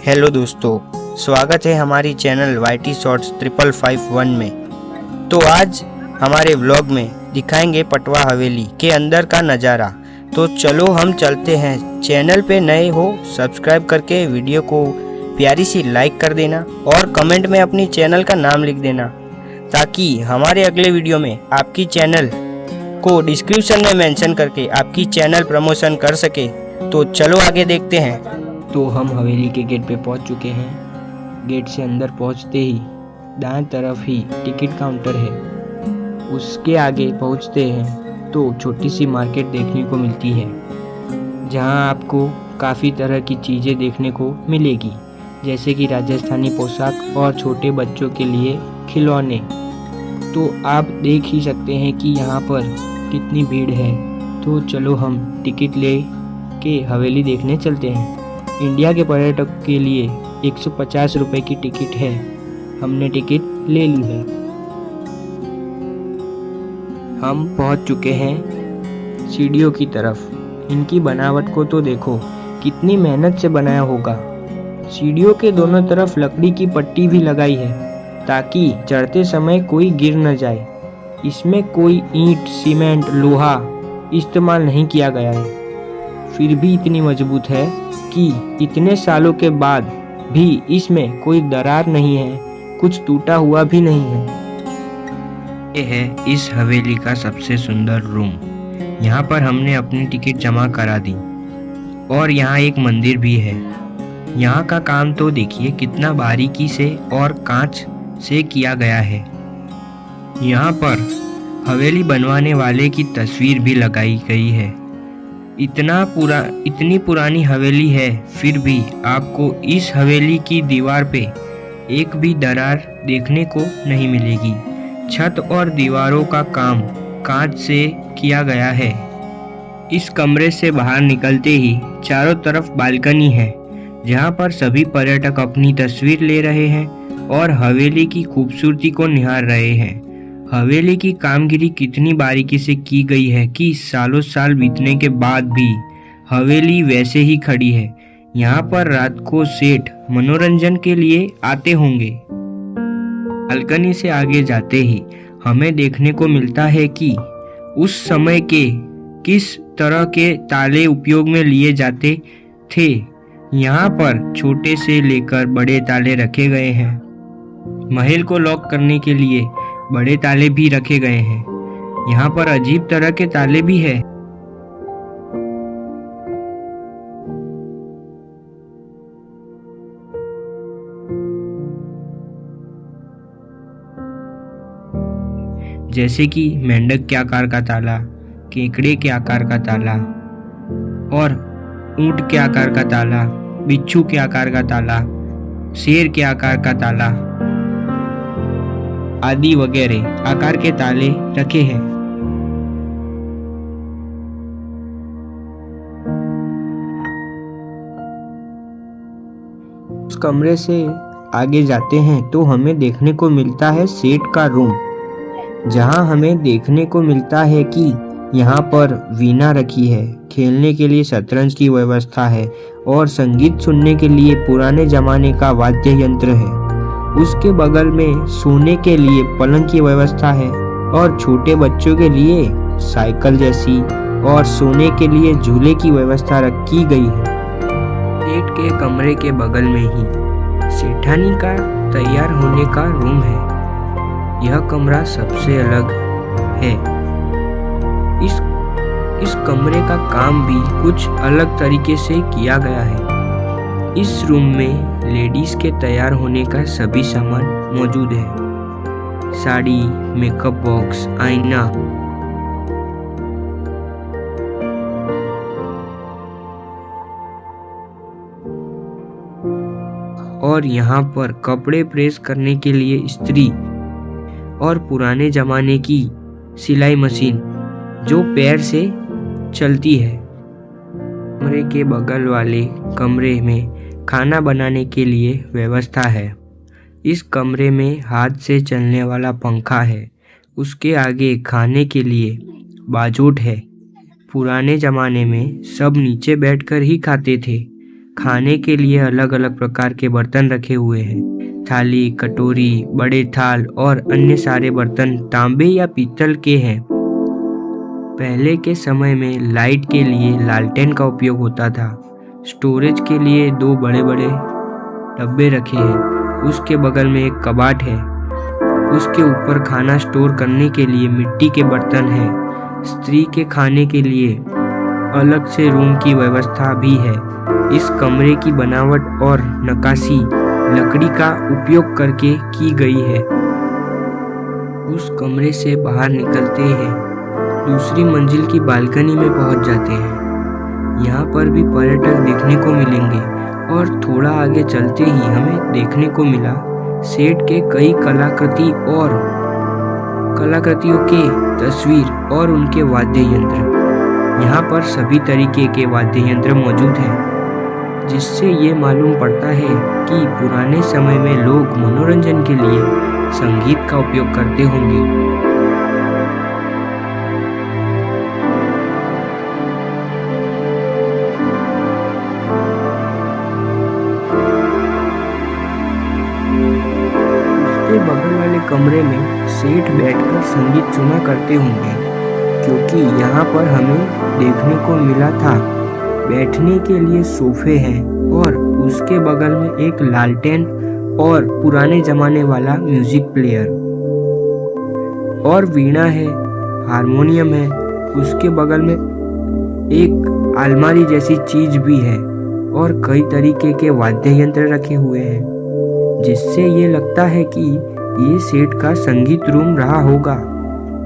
Hello दोस्तों, स्वागत है हमारी चैनल YT शॉर्ट्स 5551 में। तो आज हमारे व्लॉग में दिखाएंगे पटवा हवेली के अंदर का नज़ारा। तो चलो हम चलते हैं। चैनल पे नए हो सब्सक्राइब करके वीडियो को प्यारी सी लाइक कर देना और कमेंट में अपनी चैनल का नाम लिख देना, ताकि हमारे अगले वीडियो में आपकी चैनल को डिस्क्रिप्शन में मेंशन करके आपकी चैनल प्रमोशन कर सके। तो चलो आगे देखते हैं। तो हम हवेली के गेट पे पहुंच चुके हैं। गेट से अंदर पहुंचते ही दाएं तरफ ही टिकट काउंटर है। उसके आगे पहुंचते हैं तो छोटी सी मार्केट देखने को मिलती है, जहां आपको काफ़ी तरह की चीज़ें देखने को मिलेगी, जैसे कि राजस्थानी पोशाक और छोटे बच्चों के लिए खिलौने। तो आप देख ही सकते हैं कि यहाँ पर कितनी भीड़ है। तो चलो हम टिकट ले के हवेली देखने चलते हैं। इंडिया के पर्यटक के लिए 150 रुपए की टिकट है। हमने टिकट ले ली है। हम पहुंच चुके हैं सीढ़ियों की तरफ। इनकी बनावट को तो देखो, कितनी मेहनत से बनाया होगा। सीढ़ियों के दोनों तरफ लकड़ी की पट्टी भी लगाई है, ताकि चढ़ते समय कोई गिर न जाए। इसमें कोई ईंट, सीमेंट, लोहा इस्तेमाल नहीं किया गया है। फिर भी इतनी मजबूत है कि इतने सालों के बाद भी इसमें कोई दरार नहीं है, कुछ टूटा हुआ भी नहीं है। ये है इस हवेली का सबसे सुंदर रूम। यहाँ पर हमने अपनी टिकट जमा करा दी और यहाँ एक मंदिर भी है। यहाँ का काम तो देखिए कितना बारीकी से और कांच से किया गया है। यहाँ पर हवेली बनवाने वाले की तस्वीर भी लगाई गई है। इतनी पुरानी हवेली है, फिर भी आपको इस हवेली की दीवार पे एक भी दरार देखने को नहीं मिलेगी। छत और दीवारों का काम कांच से किया गया है। इस कमरे से बाहर निकलते ही चारों तरफ बालकनी है, जहां पर सभी पर्यटक अपनी तस्वीर ले रहे हैं और हवेली की खूबसूरती को निहार रहे हैं। हवेली की कामगिरी कितनी बारीकी से की गई है कि सालों साल बीतने के बाद भी हवेली वैसे ही खड़ी है। यहाँ पर रात को सेठ मनोरंजन के लिए आते होंगे। बालकनी से आगे जाते ही हमें देखने को मिलता है कि उस समय के किस तरह के ताले उपयोग में लिए जाते थे। यहाँ पर छोटे से लेकर बड़े ताले रखे गए हैं। महल को लॉक करने के लिए बड़े ताले भी रखे गए हैं। यहाँ पर अजीब तरह के ताले भी है। जैसे कि मेंढक के आकार का ताला, केकड़े के आकार का ताला और ऊंट के आकार का ताला, बिच्छू के आकार का ताला, शेर के आकार का ताला आदि वगैरह आकार के ताले रखे हैं। उस कमरे से आगे जाते हैं तो हमें देखने को मिलता है सेठ का रूम, जहां हमें देखने को मिलता है कि यहाँ पर वीणा रखी है, खेलने के लिए शतरंज की व्यवस्था है और संगीत सुनने के लिए पुराने जमाने का वाद्य यंत्र है। उसके बगल में सोने के लिए पलंग की व्यवस्था है और छोटे बच्चों के लिए साइकिल जैसी और सोने के लिए झूले की व्यवस्था की गई है। सेठ के कमरे के बगल में ही सेठानी का तैयार होने का रूम है। यह कमरा सबसे अलग है। इस कमरे का काम भी कुछ अलग तरीके से किया गया है। इस रूम में लेडीज के तैयार होने का सभी सामान मौजूद है। साड़ी, मेकअप बॉक्स, आईना और यहाँ पर कपड़े प्रेस करने के लिए इस्त्री और पुराने जमाने की सिलाई मशीन जो पैर से चलती है। कमरे के बगल वाले कमरे में खाना बनाने के लिए व्यवस्था है। इस कमरे में हाथ से चलने वाला पंखा है। उसके आगे खाने के लिए बाजोट है। पुराने ज़माने में सब नीचे बैठकर ही खाते थे। खाने के लिए अलग अलग प्रकार के बर्तन रखे हुए हैं। थाली, कटोरी, बड़े थाल और अन्य सारे बर्तन तांबे या पीतल के हैं। पहले के समय में लाइट के लिए लालटेन का उपयोग होता था। स्टोरेज के लिए 2 बड़े बड़े डब्बे रखे हैं। उसके बगल में एक कबाट है। उसके ऊपर खाना स्टोर करने के लिए मिट्टी के बर्तन हैं। स्त्री के खाने के लिए अलग से रूम की व्यवस्था भी है। इस कमरे की बनावट और नक्काशी लकड़ी का उपयोग करके की गई है। उस कमरे से बाहर निकलते हैं, दूसरी मंजिल की बालकनी में पहुंच जाते हैं। यहाँ पर भी पर्यटक देखने को मिलेंगे और थोड़ा आगे चलते ही हमें देखने को मिला सेठ के कई कलाकृतियों के तस्वीर और उनके वाद्य यंत्र। यहाँ पर सभी तरीके के वाद्य यंत्र मौजूद हैं, जिससे ये मालूम पड़ता है कि पुराने समय में लोग मनोरंजन के लिए संगीत का उपयोग करते होंगे। उसके बगल वाले कमरे में सेठ बैठकर संगीत सुना करते होंगे, क्योंकि यहाँ पर हमें देखने को मिला था बैठने के लिए सोफे हैं और उसके बगल में एक लालटेन और पुराने जमाने वाला म्यूजिक प्लेयर और वीणा है, हारमोनियम है। उसके बगल में एक अलमारी जैसी चीज भी है और कई तरीके के वाद्य यंत्र रखे हुए हैं, जिससे ये लगता है कि ये सेठ का संगीत रूम रहा होगा।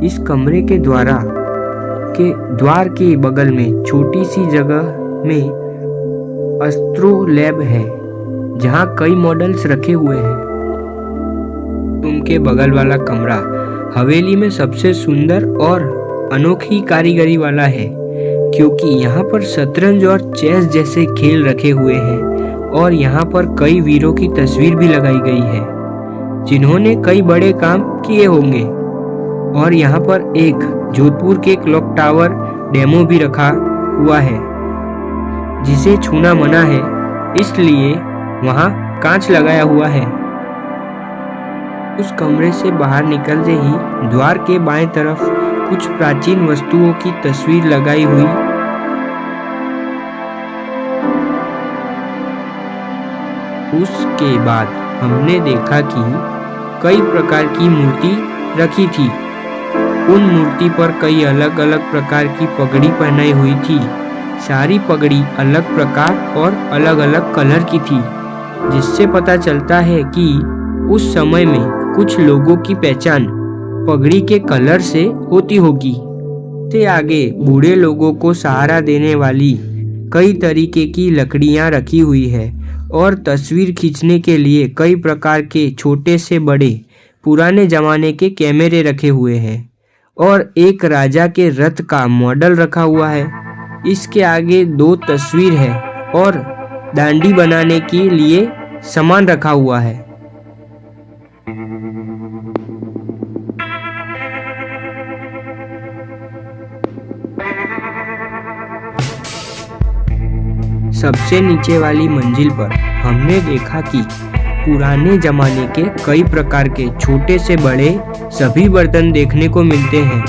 इस कमरे के द्वार के बगल में छोटी सी जगह में एस्ट्रो लैब है, जहाँ कई मॉडल्स रखे हुए हैं। उनके बगल वाला कमरा हवेली में सबसे सुंदर और अनोखी कारीगरी वाला है, क्योंकि यहाँ पर शतरंज और चेस जैसे खेल रखे हुए हैं और यहाँ पर कई वीरों की तस्वीर भी लगाई गई है, जिन्होंने कई बड़े काम किए होंगे। और यहाँ पर एक जोधपुर के क्लॉक टावर डेमो भी रखा हुआ है, जिसे छूना मना है, इसलिए वहाँ कांच लगाया हुआ है। उस कमरे से बाहर निकलते ही द्वार के बाएं तरफ कुछ प्राचीन वस्तुओं की तस्वीर लगाई हुई उसके बाद हमने देखा कि कई प्रकार की मूर्ति रखी थी। उन मूर्ति पर कई अलग अलग प्रकार की पगड़ी पहनाई हुई थी। सारी पगड़ी अलग प्रकार और अलग अलग कलर की थी, जिससे पता चलता है कि उस समय में कुछ लोगों की पहचान पगड़ी के कलर से होती होगी। से आगे बूढ़े लोगों को सहारा देने वाली कई तरीके की लकड़ियां रखी हुई है और तस्वीर खींचने के लिए कई प्रकार के छोटे से बड़े पुराने जमाने के कैमरे रखे हुए हैं और एक राजा के रथ का मॉडल रखा हुआ है। इसके आगे 2 तस्वीर है और डांडी बनाने के लिए सामान रखा हुआ है। सबसे नीचे वाली मंजिल पर हमने देखा कि पुराने जमाने के कई प्रकार के छोटे से बड़े सभी बर्तन देखने को मिलते हैं।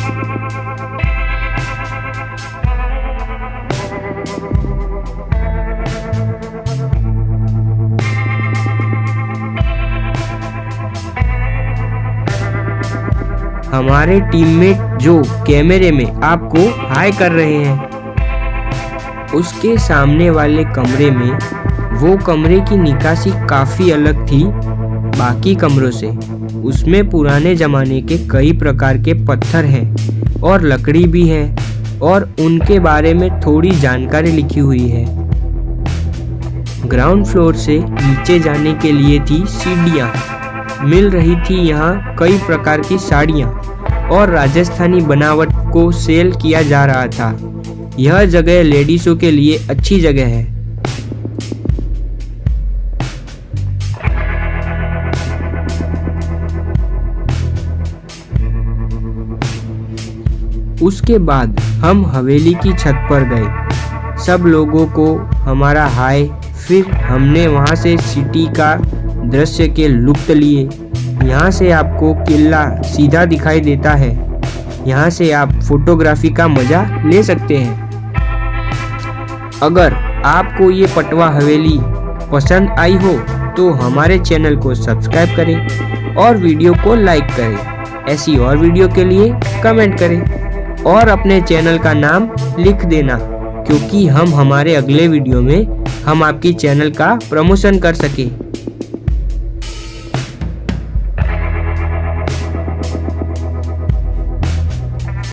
हमारे टीममेट जो कैमरे में आपको हाय कर रहे हैं, उसके सामने वाले कमरे में वो कमरे की निकासी काफी अलग थी बाकी कमरों से। उसमें पुराने जमाने के कई प्रकार के पत्थर हैं और लकड़ी भी है और उनके बारे में थोड़ी जानकारी लिखी हुई है। ग्राउंड फ्लोर से नीचे जाने के लिए थी सीढ़ियाँ। मिल रही थी यहाँ कई प्रकार की साड़ियाँ और राजस्थानी बनावट को सेल किया जा रहा था। यह जगह लेडीजों के लिए अच्छी जगह है। उसके बाद हम हवेली की छत पर गए। सब लोगों को हमारा हाय फिर हमने वहाँ से सिटी का दृश्य के लुत्फ लिए। यहाँ से आपको किला सीधा दिखाई देता है। यहाँ से आप फोटोग्राफी का मजा ले सकते हैं। अगर आपको ये पटवा हवेली पसंद आई हो तो हमारे चैनल को सब्सक्राइब करें और वीडियो को लाइक करें। ऐसी और वीडियो के लिए कमेंट करें और अपने चैनल का नाम लिख देना, क्योंकि हम हमारे अगले वीडियो में हम आपकी चैनल का प्रमोशन कर सकें।